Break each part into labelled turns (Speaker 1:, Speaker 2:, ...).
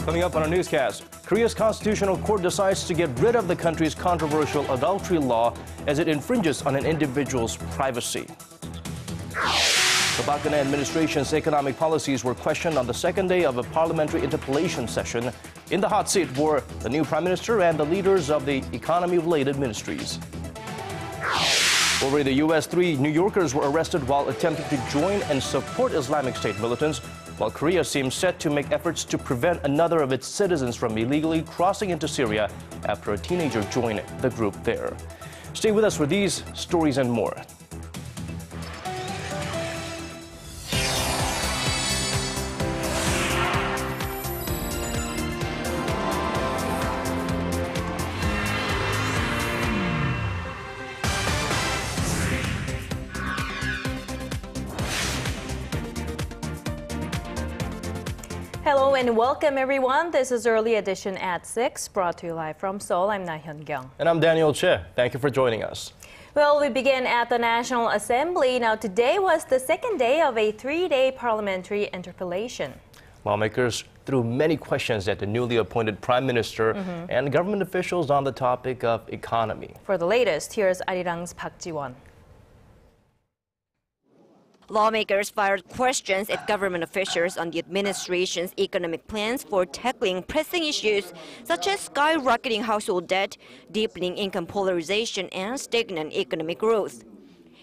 Speaker 1: Coming up on our newscast, Korea's Constitutional Court decides to get rid of the country's controversial adultery law as it infringes on an individual's privacy. The Park Geun-hye administration's economic policies were questioned on the second day of a parliamentary interpellation session. In the hot seat were the new prime minister and the leaders of the economy-related ministries. Over in the U.S., 3 New Yorkers were arrested while attempting to join and support Islamic State militants, while Korea seems set to make efforts to prevent another of its citizens from illegally crossing into Syria after a teenager joined the group there. Stay with us for these stories and more.
Speaker 2: Hello and welcome everyone. This is Early Edition at 6, brought to you live from Seoul. I'm Laah Hyun-kyung.
Speaker 1: And I'm Daniel Che. Thank you for joining us.
Speaker 2: Well, we begin at the National Assembly. Now, today was the second day of a 3-day parliamentary interpellation. Lawmakers
Speaker 1: threw many questions at the newly appointed prime minister and government officials on the topic of economy.
Speaker 2: For the latest, here's Arirang's Park Ji-won.
Speaker 3: Lawmakers fired questions at government officials on the administration's economic plans for tackling pressing issues such as skyrocketing household debt, deepening income polarization, and stagnant economic growth.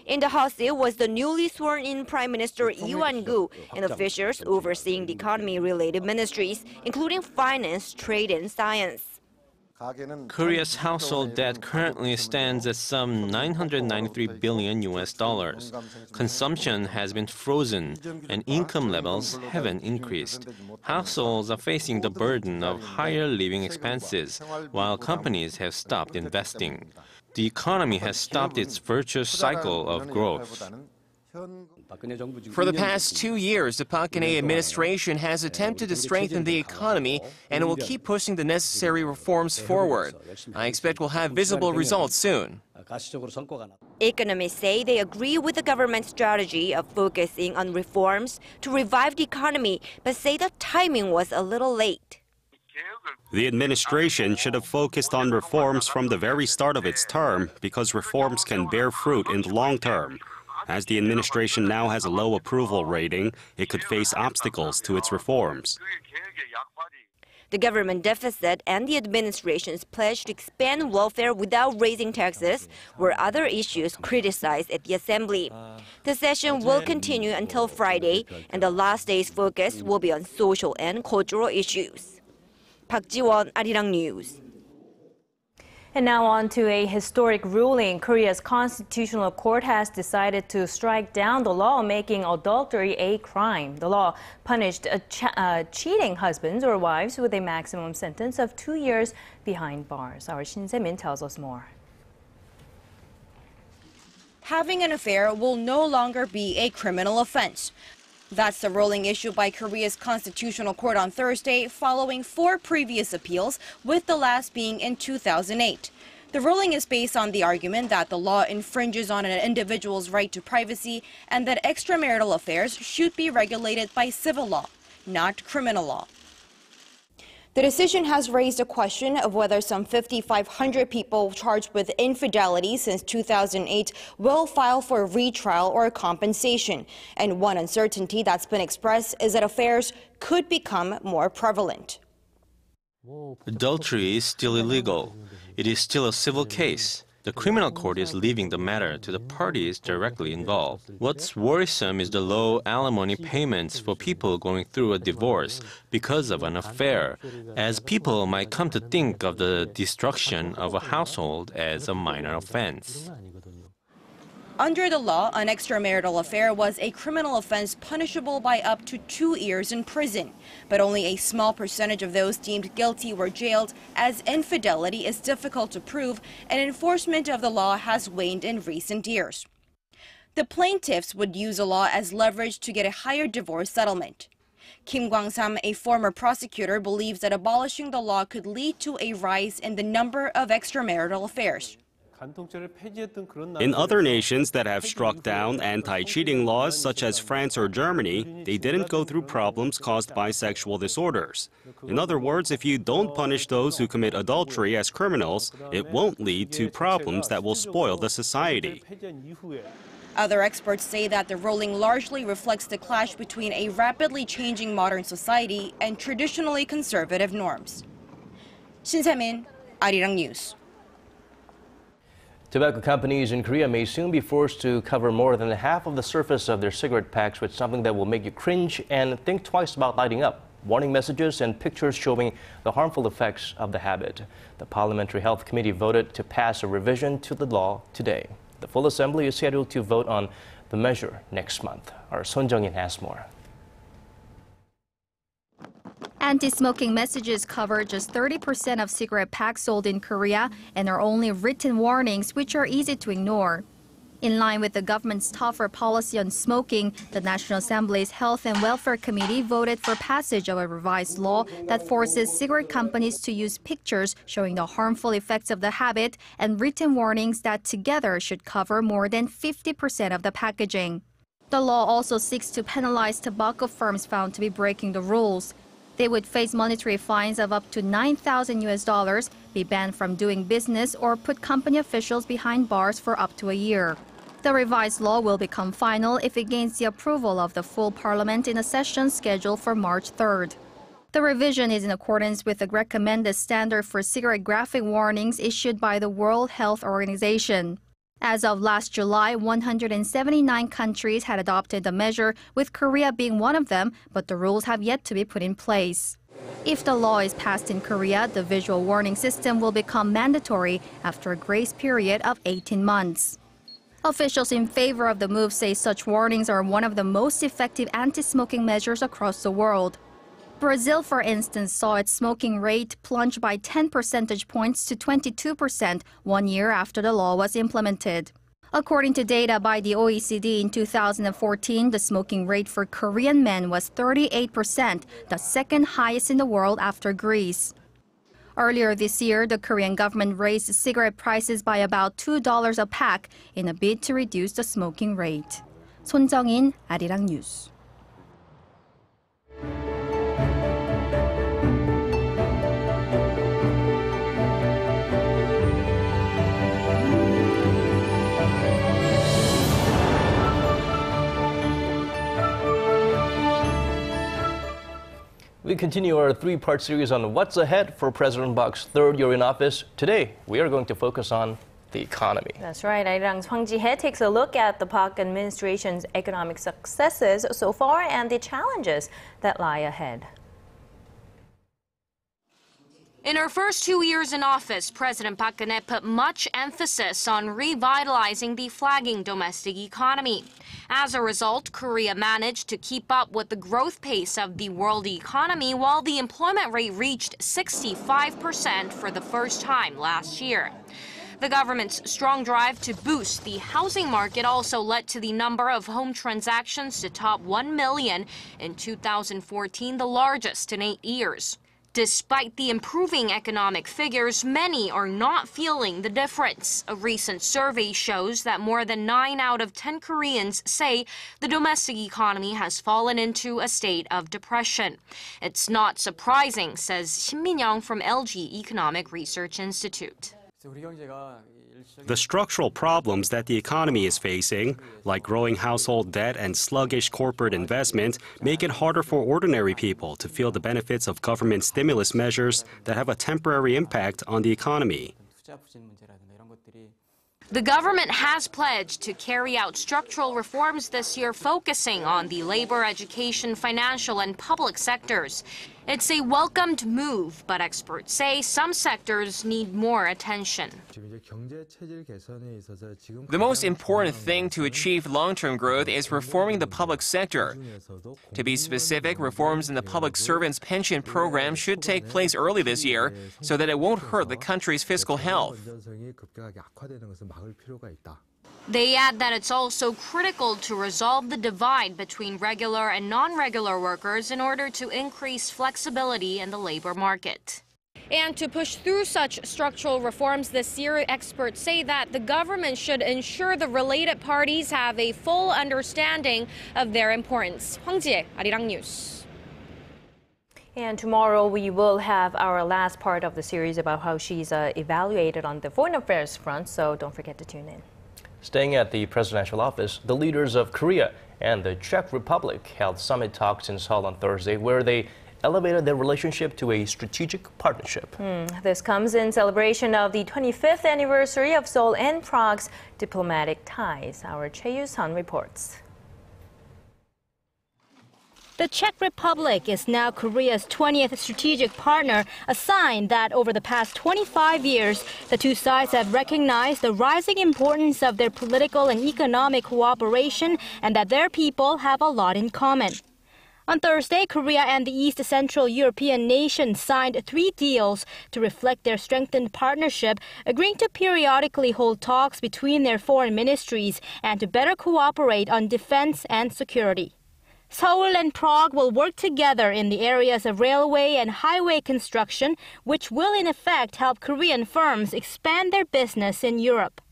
Speaker 3: In the hot seat was the newly sworn-in Prime Minister Lee Wan-gu and officials overseeing the economy-related ministries, including finance, trade, and science.
Speaker 4: Korea's household debt currently stands at some $993 billion. Consumption has been frozen and income levels haven't increased. Households are facing the burden of higher living expenses, while companies have stopped investing. The economy has stopped its virtuous cycle of growth.
Speaker 5: For the past 2 years, the Park Geun-hye administration has attempted to strengthen the economy and will keep pushing the necessary reforms forward. I expect we'll have visible results soon.
Speaker 3: Economists say they agree with the government's strategy of focusing on reforms to revive the economy, but say the timing was a little late.
Speaker 6: The administration should have focused on reforms from the very start of its term because reforms can bear fruit in the long term. As the administration now has a low approval rating, it could face obstacles to its reforms.
Speaker 3: The government deficit and the administration's pledge to expand welfare without raising taxes were other issues criticized at the assembly. The session will continue until Friday, and the last day's focus will be on social and cultural issues. Park Ji-won, Arirang News.
Speaker 2: And now on to a historic ruling. Korea's Constitutional Court has decided to strike down the law making adultery a crime. The law punished cheating husbands or wives with a maximum sentence of 2 years behind bars. Our Shin Se-min tells us more.
Speaker 7: Having an affair will no longer be a criminal offense. That's the ruling issued by Korea's Constitutional Court on Thursday, following 4 previous appeals, with the last being in 2008. The ruling is based on the argument that the law infringes on an individual's right to privacy and that extramarital affairs should be regulated by civil law, not criminal law. The decision has raised a question of whether some 5,500 people charged with infidelity since 2008 will file for retrial or compensation. And one uncertainty that's been expressed is that affairs could become more prevalent.
Speaker 4: Adultery is still illegal. It is still a civil case. The criminal court is leaving the matter to the parties directly involved. What's worrisome is the low alimony payments for people going through a divorce because of an affair, as people might come to think of the destruction of a household as a minor offense.
Speaker 7: Under the law, an extramarital affair was a criminal offense punishable by up to 2 years in prison. But only a small percentage of those deemed guilty were jailed, as infidelity is difficult to prove and enforcement of the law has waned in recent years. The plaintiffs would use the law as leverage to get a higher divorce settlement. Kim Kwang-sam, a former prosecutor, believes that abolishing the law could lead to a rise in the number of extramarital affairs.
Speaker 6: In other nations that have struck down anti-cheating laws, such as France or Germany, they didn't go through problems caused by sexual disorders. In other words, if you don't punish those who commit adultery as criminals, it won't lead to problems that will spoil the society.
Speaker 7: Other experts say that the ruling largely reflects the clash between a rapidly changing modern society and traditionally conservative norms. Shin Se-min, Arirang News.
Speaker 1: Tobacco companies in Korea may soon be forced to cover more than half of the surface of their cigarette packs with something that will make you cringe and think twice about lighting up. Warning messages and pictures showing the harmful effects of the habit. The Parliamentary Health Committee voted to pass a revision to the law today. The full assembly is scheduled to vote on the measure next month. Our Son Jung-in has more.
Speaker 8: Anti-smoking messages cover just 30% of cigarette packs sold in Korea and are only written warnings which are easy to ignore. In line with the government's tougher policy on smoking, the National Assembly's Health and Welfare Committee voted for passage of a revised law that forces cigarette companies to use pictures showing the harmful effects of the habit and written warnings that together should cover more than 50% of the packaging. The law also seeks to penalize tobacco firms found to be breaking the rules. They would face monetary fines of up to $9,000, be banned from doing business, or put company officials behind bars for up to a year. The revised law will become final if it gains the approval of the full parliament in a session scheduled for March 3rd. The revision is in accordance with the recommended standard for cigarette graphic warnings issued by the World Health Organization. As of last July, 179 countries had adopted the measure, with Korea being one of them, but the rules have yet to be put in place. If the law is passed in Korea, the visual warning system will become mandatory after a grace period of 18 months. Officials in favor of the move say such warnings are one of the most effective anti-smoking measures across the world. Brazil, for instance, saw its smoking rate plunge by 10 percentage points to 22% 1 year after the law was implemented. According to data by the OECD in 2014, the smoking rate for Korean men was 38%, the second highest in the world after Greece. Earlier this year, the Korean government raised cigarette prices by about $2 a pack in a bid to reduce the smoking rate. Son Jung-in, Arirang News.
Speaker 1: We continue our three-part series on what's ahead for President Park's third year in office. Today, we are going to focus on the economy.
Speaker 2: That's right. Arirang's Hwang Ji-hye takes a look at the Park administration's economic successes so far and the challenges that lie ahead.
Speaker 9: In her first 2 years in office, President Park Geun-hye put much emphasis on revitalizing the flagging domestic economy. As a result, Korea managed to keep up with the growth pace of the world economy while the employment rate reached 65% for the first time last year. The government's strong drive to boost the housing market also led to the number of home transactions to top 1 million in 2014, the largest in 8 years. Despite the improving economic figures, many are not feeling the difference. A recent survey shows that more than 9 out of 10 Koreans say the domestic economy has fallen into a state of depression. It's not surprising, says Shin Min-young from LG Economic Research Institute.
Speaker 6: The structural problems that the economy is facing, like growing household debt and sluggish corporate investment, make it harder for ordinary people to feel the benefits of government stimulus measures that have a temporary impact on the economy.
Speaker 9: The government has pledged to carry out structural reforms this year, focusing on the labor, education, financial, and public sectors. It's a welcomed move, but experts say some sectors need more attention.
Speaker 5: The most important thing to achieve long-term growth is reforming the public sector. To be specific, reforms in the public servants' pension program should take place early this year so that it won't hurt the country's fiscal health.
Speaker 9: They add that it's also critical to resolve the divide between regular and non-regular workers in order to increase flexibility in the labor market. And to push through such structural reforms, the Syria experts say that the government should ensure the related parties have a full understanding of their importance. Hwang Ji-hye, Arirang News.
Speaker 2: And tomorrow we will have our last part of the series about how she's evaluated on the foreign affairs front, so don't forget to tune in.
Speaker 1: Staying at the presidential office, the leaders of Korea and the Czech Republic held summit talks in Seoul on Thursday, where they elevated their relationship to a strategic partnership.
Speaker 2: This comes in celebration of the 25th anniversary of Seoul and Prague's diplomatic ties. Our Choi Yu-sun reports.
Speaker 10: The Czech Republic is now Korea's 20th strategic partner, a sign that over the past 25 years, the two sides have recognized the rising importance of their political and economic cooperation and that their people have a lot in common. On Thursday, Korea and the East Central European nations signed 3 deals to reflect their strengthened partnership, agreeing to periodically hold talks between their foreign ministries and to better cooperate on defense and security. Seoul and Prague will work together in the areas of railway and highway construction, which will in effect help Korean firms expand their business in Europe.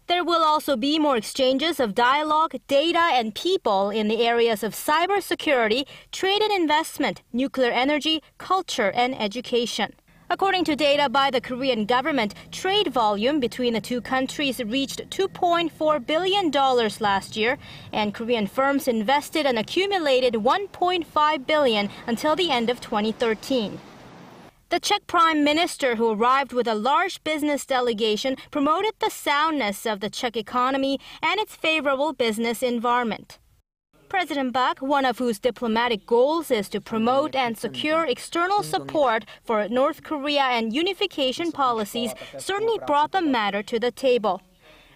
Speaker 10: There will also be more exchanges of dialogue, data, and people in the areas of cybersecurity, trade and investment, nuclear energy, culture, and education. According to data by the Korean government, trade volume between the two countries reached $2.4 billion last year, and Korean firms invested an accumulated $1.5 billion until the end of 2013. The Czech Prime Minister, who arrived with a large business delegation, promoted the soundness of the Czech economy and its favorable business environment. President Park, one of whose diplomatic goals is to promote and secure external support for North Korea and unification policies, certainly brought the matter to the table.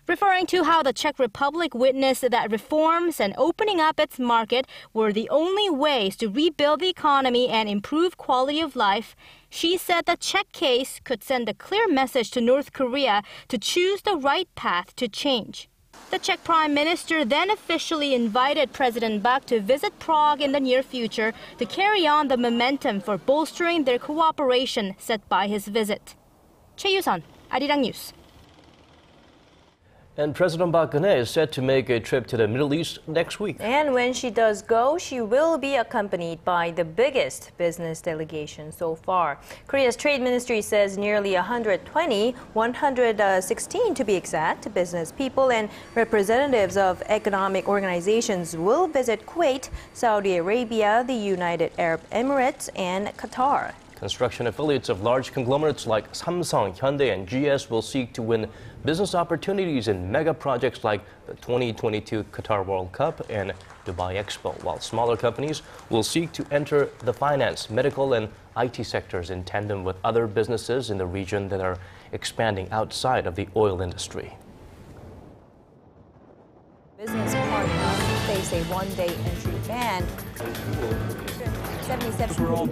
Speaker 10: Referring to how the Czech Republic witnessed that reforms and opening up its market were the only ways to rebuild the economy and improve quality of life, she said the Czech case could send a clear message to North Korea to choose the right path to change. The Czech Prime Minister then officially invited President Park to visit Prague in the near future to carry on the momentum for bolstering their cooperation set by his visit. Choi Yu-sun, Arirang News.
Speaker 1: And President Park Geun-hye is set to make a trip to the Middle East next week.
Speaker 2: And when she does go, she will be accompanied by the biggest business delegation so far. Korea's trade ministry says nearly 116 to be exact, business people and representatives of economic organizations will visit Kuwait, Saudi Arabia, the United Arab Emirates, and Qatar.
Speaker 1: Construction affiliates of large conglomerates like Samsung, Hyundai, and GS will seek to win business opportunities in mega projects like the 2022 Qatar World Cup and Dubai Expo, while smaller companies will seek to enter the finance, medical, and IT sectors in tandem with other businesses in the region that are expanding outside of the oil industry.
Speaker 2: Business partners face a one-day entry ban.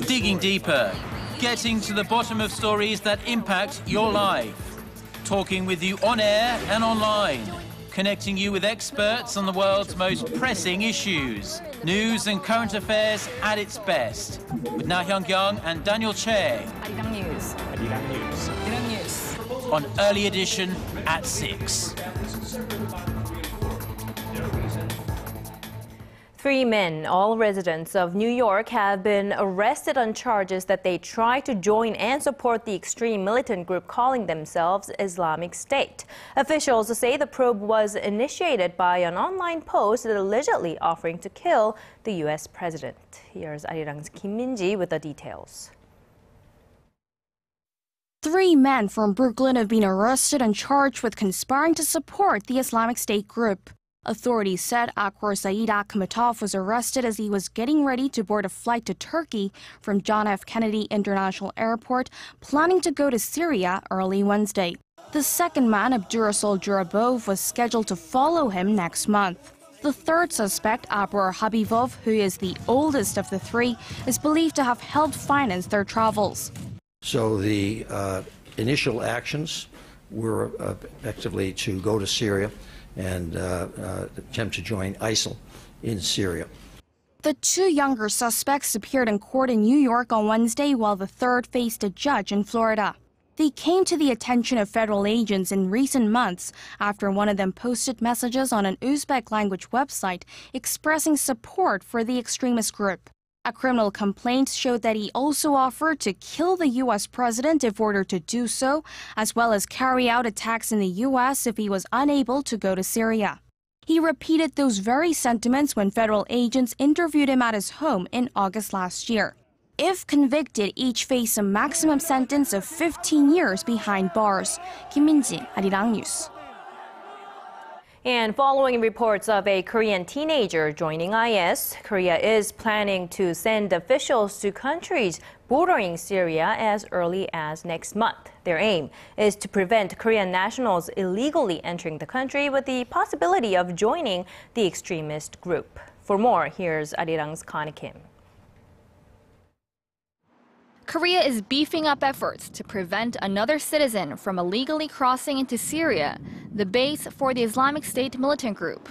Speaker 11: Digging deeper, getting to the bottom of stories that impact your life. Talking with you on air and online. Connecting you with experts on the world's most pressing issues. News and current affairs at its best. With Laah Hyun-kyung and Daniel Che.
Speaker 2: Arirang News.
Speaker 11: Arirang News.
Speaker 2: Arirang News.
Speaker 11: On Early Edition at 6.
Speaker 2: 3 men, all residents of New York, have been arrested on charges that they tried to join and support the extreme militant group calling themselves Islamic State. Officials say the probe was initiated by an online post allegedly offering to kill the U.S. president. Here's Arirang's Kim Min-ji with the details.
Speaker 12: 3 men from Brooklyn have been arrested and charged with conspiring to support the Islamic State group. Authorities said Akbar Saeed Akhmatov was arrested as he was getting ready to board a flight to Turkey from John F. Kennedy International Airport, planning to go to Syria early Wednesday. The second man, Abdurasul Jurabov, was scheduled to follow him next month. The third suspect, Abrar Habibov, who is the oldest of the 3, is believed to have helped finance their travels.
Speaker 13: So the initial actions were effectively to go to Syria and attempt to join ISIL in Syria.
Speaker 12: The two younger suspects appeared in court in New York on Wednesday while the third faced a judge in Florida. They came to the attention of federal agents in recent months after one of them posted messages on an Uzbek language website expressing support for the extremist group. A criminal complaint showed that he also offered to kill the U.S. president if ordered to do so, as well as carry out attacks in the U.S. if he was unable to go to Syria. He repeated those very sentiments when federal agents interviewed him at his home in August last year. If convicted, each face a maximum sentence of 15 years behind bars. Kim Min-ji, Arirang News.
Speaker 2: And following reports of a Korean teenager joining IS, Korea is planning to send officials to countries bordering Syria as early as next month. Their aim is to prevent Korean nationals illegally entering the country with the possibility of joining the extremist group. For more, here's Arirang's Connie Kim.
Speaker 8: Korea is beefing up efforts to prevent another citizen from illegally crossing into Syria, the base for the Islamic State militant group.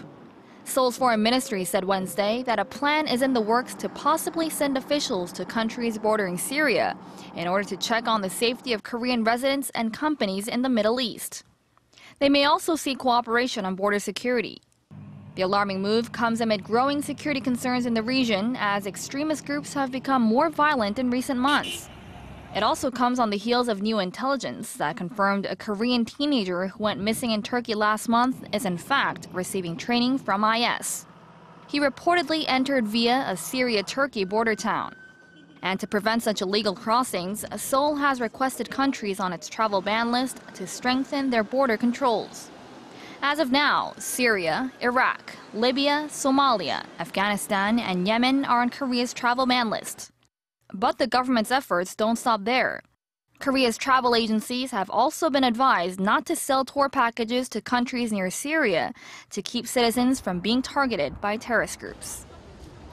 Speaker 8: Seoul's foreign ministry said Wednesday that a plan is in the works to possibly send officials to countries bordering Syria in order to check on the safety of Korean residents and companies in the Middle East. They may also seek cooperation on border security. The alarming move comes amid growing security concerns in the region as extremist groups have become more violent in recent months. It also comes on the heels of new intelligence that confirmed a Korean teenager who went missing in Turkey last month is in fact receiving training from IS. He reportedly entered via a Syria-Turkey border town. And to prevent such illegal crossings, Seoul has requested countries on its travel ban list to strengthen their border controls. As of now, Syria, Iraq, Libya, Somalia, Afghanistan, and Yemen are on Korea's travel ban list. But the government's efforts don't stop there. Korea's travel agencies have also been advised not to sell tour packages to countries near Syria to keep citizens from being targeted by terrorist groups.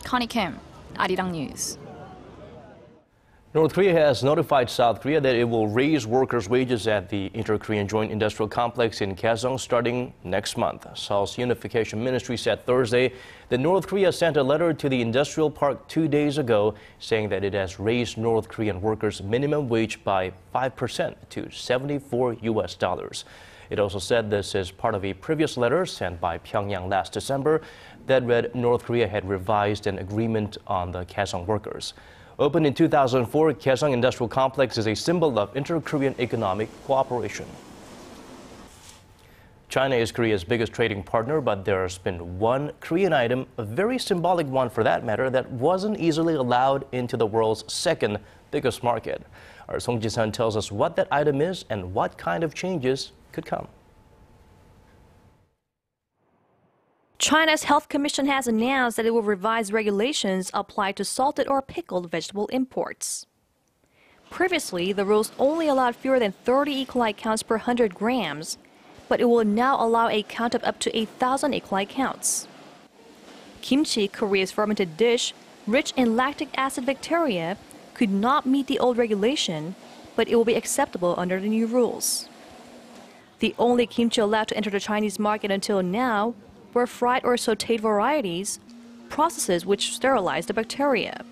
Speaker 8: Connie Kim, Arirang News.
Speaker 1: North Korea has notified South Korea that it will raise workers' wages at the Inter-Korean Joint Industrial Complex in Kaesong starting next month. Seoul's Unification Ministry said Thursday that North Korea sent a letter to the industrial park 2 days ago saying that it has raised North Korean workers' minimum wage by 5% to $74. It also said this is part of a previous letter sent by Pyongyang last December that read North Korea had revised an agreement on the Kaesong workers. Opened in 2004, Kaesong Industrial Complex is a symbol of inter-Korean economic cooperation. China is Korea's biggest trading partner, but there's been one Korean item, a very symbolic one for that matter, that wasn't easily allowed into the world's second biggest market. Our Song Ji-sun tells us what that item is and what kind of changes could come.
Speaker 14: China's Health Commission has announced that it will revise regulations applied to salted or pickled vegetable imports. Previously, the rules only allowed fewer than 30 E. coli counts per 100 grams, but it will now allow a count of up to 8,000 E. coli counts. Kimchi, Korea's fermented dish, rich in lactic acid bacteria, could not meet the old regulation, but it will be acceptable under the new rules. The only kimchi allowed to enter the Chinese market until now were fried or sautéed varieties, processes which sterilize the bacteria.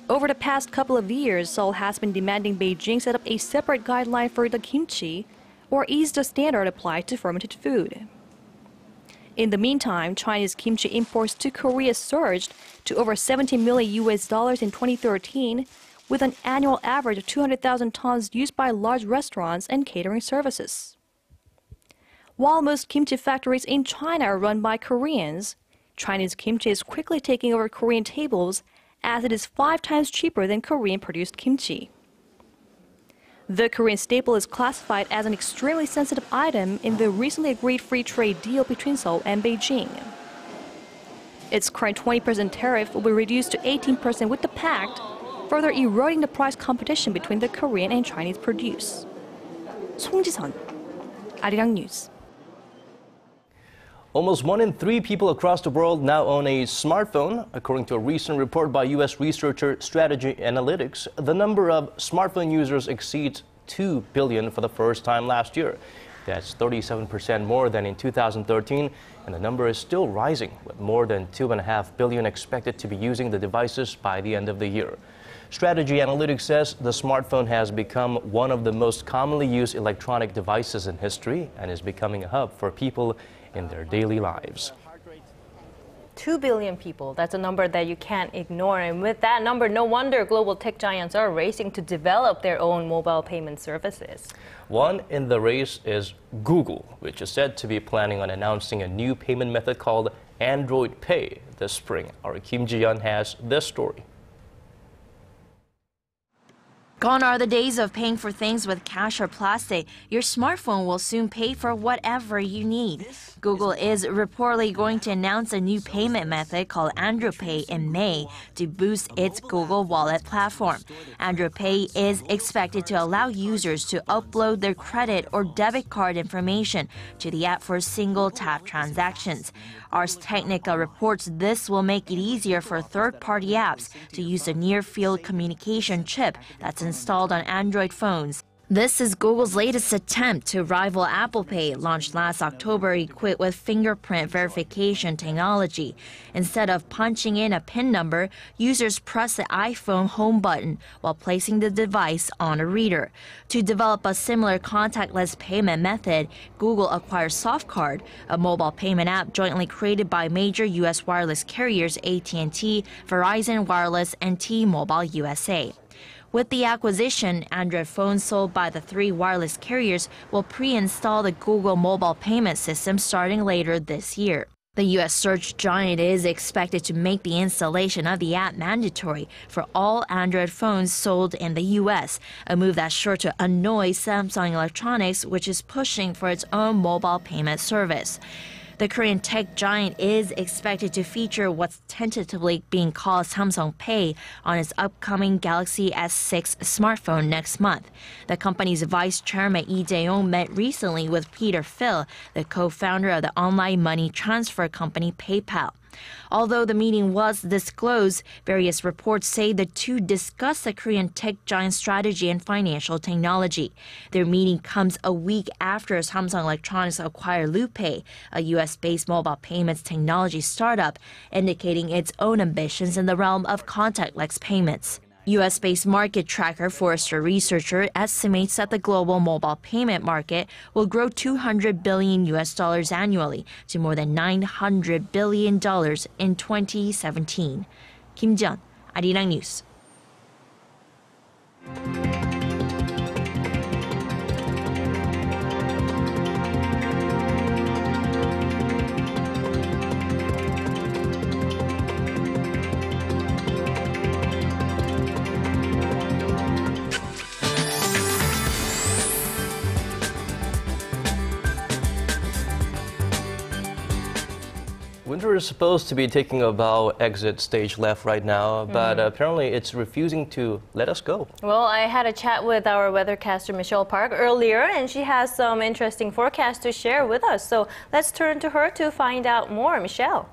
Speaker 14: Over the past couple of years, Seoul has been demanding Beijing set up a separate guideline for the kimchi or ease the standard applied to fermented food. In the meantime, Chinese kimchi imports to Korea surged to over $70 million in 2013, with an annual average of 200,000 tons used by large restaurants and catering services. While most kimchi factories in China are run by Koreans, Chinese kimchi is quickly taking over Korean tables as it is 5 times cheaper than Korean-produced kimchi. The Korean staple is classified as an extremely sensitive item in the recently agreed free trade deal between Seoul and Beijing. Its current 20% tariff will be reduced to 18% with the pact, further eroding the price competition between the Korean and Chinese produce. Song Ji-sun, Arirang News.
Speaker 1: Almost 1 in 3 people across the world now own a smartphone. According to a recent report by U.S. researcher Strategy Analytics, the number of smartphone users exceeds 2 billion for the first time last year. That's 37% more than in 2013, and the number is still rising, with more than 2.5 billion expected to be using the devices by the end of the year. Strategy Analytics says the smartphone has become one of the most commonly used electronic devices in history and is becoming a hub for people in their daily lives.
Speaker 2: 2 billion people, that's a number that you can't ignore. And with that number, no wonder global tech giants are racing to develop their own mobile payment services.
Speaker 1: One in the race is Google, which is said to be planning on announcing a new payment method called Android Pay this spring. Our Kim Ji-yeon has this story.
Speaker 15: Gone are the days of paying for things with cash or plastic. Your smartphone will soon pay for whatever you need. Google is reportedly going to announce a new payment method called Android Pay in May to boost its Google Wallet platform. Android Pay is expected to allow users to upload their credit or debit card information to the app for single tap transactions. Ars Technica reports this will make it easier for third-party apps to use the near-field communication chip that's installed on Android phones. This is Google's latest attempt to rival Apple Pay, launched last October equipped with fingerprint verification technology. Instead of punching in a PIN number, users press the iPhone home button while placing the device on a reader. To develop a similar contactless payment method, Google acquired SoftCard, a mobile payment app jointly created by major U.S. wireless carriers AT&T, Verizon Wireless, and T-Mobile USA. With the acquisition, Android phones sold by the three wireless carriers will pre-install the Google mobile payment system starting later this year. The U.S. search giant is expected to make the installation of the app mandatory for all Android phones sold in the U.S., a move that's sure to annoy Samsung Electronics, which is pushing for its own mobile payment service. The Korean tech giant is expected to feature what's tentatively being called Samsung Pay on its upcoming Galaxy S6 smartphone next month. The company's vice chairman Lee Jae-yong met recently with Peter Phil, the co-founder of the online money transfer company PayPal. Although the meeting was disclosed, various reports say the two discussed the Korean tech giant strategy and financial technology. Their meeting comes a week after Samsung Electronics acquired LuPay, a U.S.-based mobile payments technology startup, indicating its own ambitions in the realm of contactless payments. U.S.-based market tracker Forrester researcher estimates that the global mobile payment market will grow $200 billion annually to more than $900 billion in 2017. Kim Ji-yeon, Arirang News.
Speaker 1: Winter is supposed to be taking a bow exit stage left right now, but apparently it's refusing to let us go.
Speaker 2: Well, I had a chat with our weathercaster Michelle Park earlier, and she has some interesting forecasts to share with us. So let's turn to her to find out more. Michelle.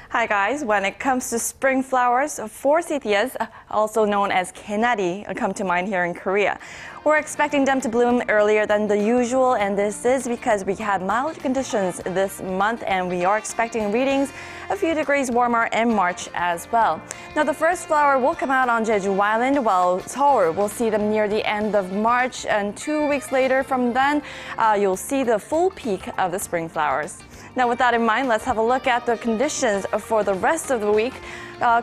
Speaker 16: Hi guys, when it comes to spring flowers, forsythias, also known as kenari, come to mind here in Korea. We're expecting them to bloom earlier than the usual, and this is because we had mild conditions this month and we are expecting readings a few degrees warmer in March as well. Now the first flower will come out on Jeju Island, while Seoul will see them near the end of March, and 2 weeks later from then you'll see the full peak of the spring flowers. Now with that in mind, let's have a look at the conditions for the rest of the week.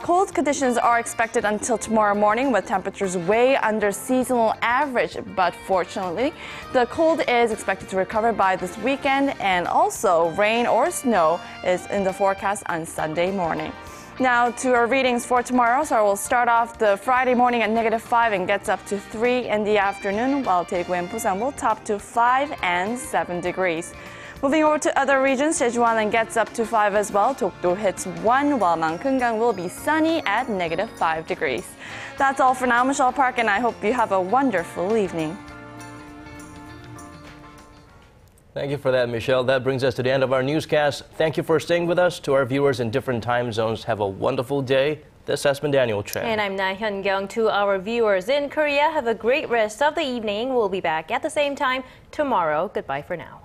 Speaker 16: Cold conditions are expected until tomorrow morning, with temperatures way under seasonal average, but fortunately, the cold is expected to recover by this weekend, and also rain or snow is in the forecast on Sunday morning. Now to our readings for tomorrow. So we'll start off the Friday morning at -5 and gets up to 3 in the afternoon, while Daegu and Busan will top to 5 and 7 degrees. Moving over to other regions, Jeju Island gets up to 5 as well. Dokdo hits 1, while Mangkeungang will be sunny at -5 degrees. That's all for now, Michelle Park, and I hope you have a wonderful evening.
Speaker 1: Thank you for that, Michelle. That brings us to the end of our newscast. Thank you for staying with us. To our viewers in different time zones, have a wonderful day. This has been Daniel Chen.
Speaker 2: And I'm Laah Hyun-kyung. To our viewers in Korea, have a great rest of the evening. We'll be back at the same time tomorrow. Goodbye for now.